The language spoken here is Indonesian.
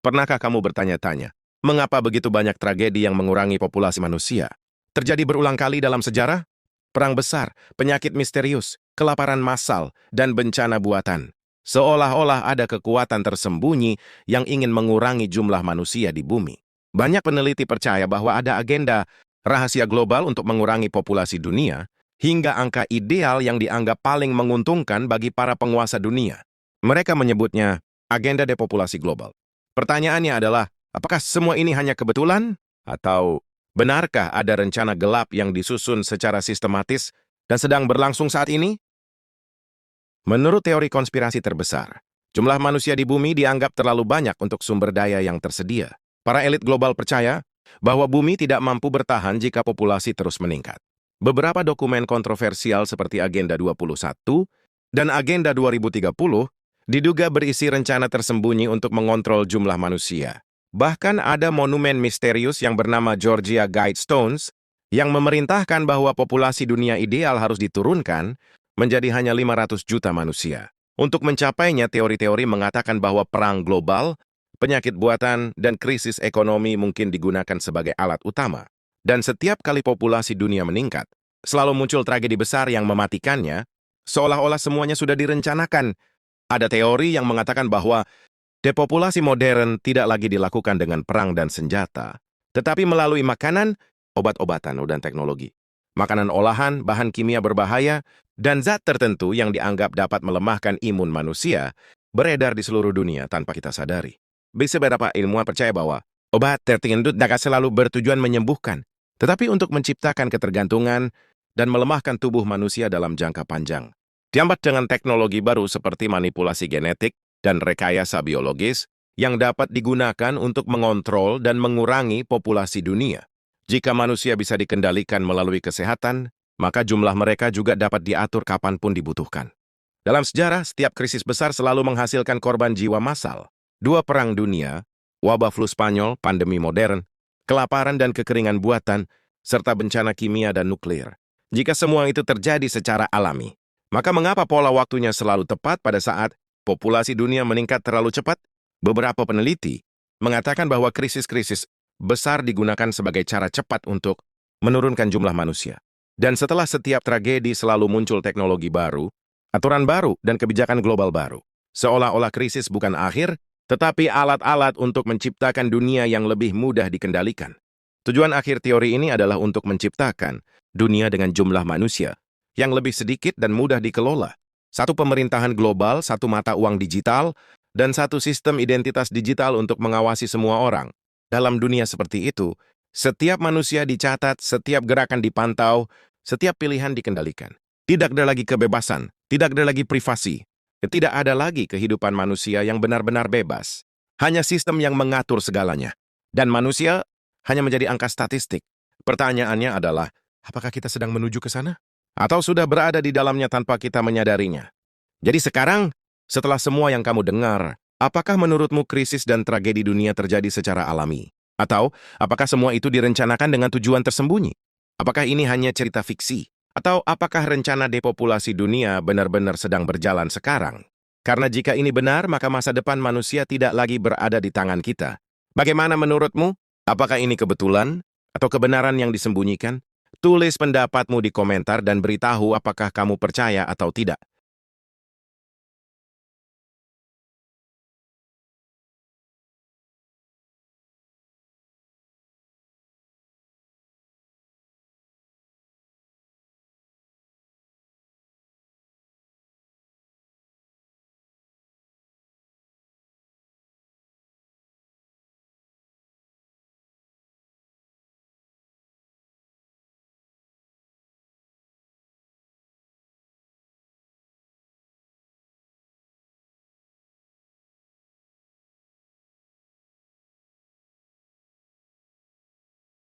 Pernahkah kamu bertanya-tanya, mengapa begitu banyak tragedi yang mengurangi populasi manusia? Terjadi berulang kali dalam sejarah? Perang besar, penyakit misterius, kelaparan massal, dan bencana buatan. Seolah-olah ada kekuatan tersembunyi yang ingin mengurangi jumlah manusia di bumi. Banyak peneliti percaya bahwa ada agenda rahasia global untuk mengurangi populasi dunia, hingga angka ideal yang dianggap paling menguntungkan bagi para penguasa dunia. Mereka menyebutnya agenda depopulasi global. Pertanyaannya adalah, apakah semua ini hanya kebetulan? Atau benarkah ada rencana gelap yang disusun secara sistematis dan sedang berlangsung saat ini? Menurut teori konspirasi terbesar, jumlah manusia di bumi dianggap terlalu banyak untuk sumber daya yang tersedia. Para elit global percaya bahwa bumi tidak mampu bertahan jika populasi terus meningkat. Beberapa dokumen kontroversial seperti Agenda 21 dan Agenda 2030 diduga berisi rencana tersembunyi untuk mengontrol jumlah manusia. Bahkan ada monumen misterius yang bernama Georgia Guidestones yang memerintahkan bahwa populasi dunia ideal harus diturunkan menjadi hanya 500 juta manusia. Untuk mencapainya, teori-teori mengatakan bahwa perang global, penyakit buatan, dan krisis ekonomi mungkin digunakan sebagai alat utama. Dan setiap kali populasi dunia meningkat, selalu muncul tragedi besar yang mematikannya, seolah-olah semuanya sudah direncanakan. Ada teori yang mengatakan bahwa depopulasi modern tidak lagi dilakukan dengan perang dan senjata, tetapi melalui makanan, obat-obatan, dan teknologi. Makanan olahan, bahan kimia berbahaya, dan zat tertentu yang dianggap dapat melemahkan imun manusia beredar di seluruh dunia tanpa kita sadari. Beberapa ilmuwan percaya bahwa obat tertentu dapat selalu bertujuan menyembuhkan, tetapi untuk menciptakan ketergantungan dan melemahkan tubuh manusia dalam jangka panjang. Diambat dengan teknologi baru seperti manipulasi genetik dan rekayasa biologis yang dapat digunakan untuk mengontrol dan mengurangi populasi dunia. Jika manusia bisa dikendalikan melalui kesehatan, maka jumlah mereka juga dapat diatur kapanpun dibutuhkan. Dalam sejarah, setiap krisis besar selalu menghasilkan korban jiwa massal. 2 perang dunia, wabah flu Spanyol, pandemi modern, kelaparan dan kekeringan buatan, serta bencana kimia dan nuklir. Jika semua itu terjadi secara alami, maka mengapa pola waktunya selalu tepat pada saat populasi dunia meningkat terlalu cepat? Beberapa peneliti mengatakan bahwa krisis-krisis besar digunakan sebagai cara cepat untuk menurunkan jumlah manusia. Dan setelah setiap tragedi selalu muncul teknologi baru, aturan baru, dan kebijakan global baru. Seolah-olah krisis bukan akhir, tetapi alat-alat untuk menciptakan dunia yang lebih mudah dikendalikan. Tujuan akhir teori ini adalah untuk menciptakan dunia dengan jumlah manusia yang lebih sedikit dan mudah dikelola. Satu pemerintahan global, satu mata uang digital, dan satu sistem identitas digital untuk mengawasi semua orang. Dalam dunia seperti itu, setiap manusia dicatat, setiap gerakan dipantau, setiap pilihan dikendalikan. Tidak ada lagi kebebasan, tidak ada lagi privasi, tidak ada lagi kehidupan manusia yang benar-benar bebas. Hanya sistem yang mengatur segalanya. Dan manusia hanya menjadi angka statistik. Pertanyaannya adalah, apakah kita sedang menuju ke sana? Atau sudah berada di dalamnya tanpa kita menyadarinya? Jadi sekarang, setelah semua yang kamu dengar, apakah menurutmu krisis dan tragedi dunia terjadi secara alami? Atau apakah semua itu direncanakan dengan tujuan tersembunyi? Apakah ini hanya cerita fiksi? Atau apakah rencana depopulasi dunia benar-benar sedang berjalan sekarang? Karena jika ini benar, maka masa depan manusia tidak lagi berada di tangan kita. Bagaimana menurutmu? Apakah ini kebetulan atau kebenaran yang disembunyikan? Tulis pendapatmu di komentar dan beritahu apakah kamu percaya atau tidak.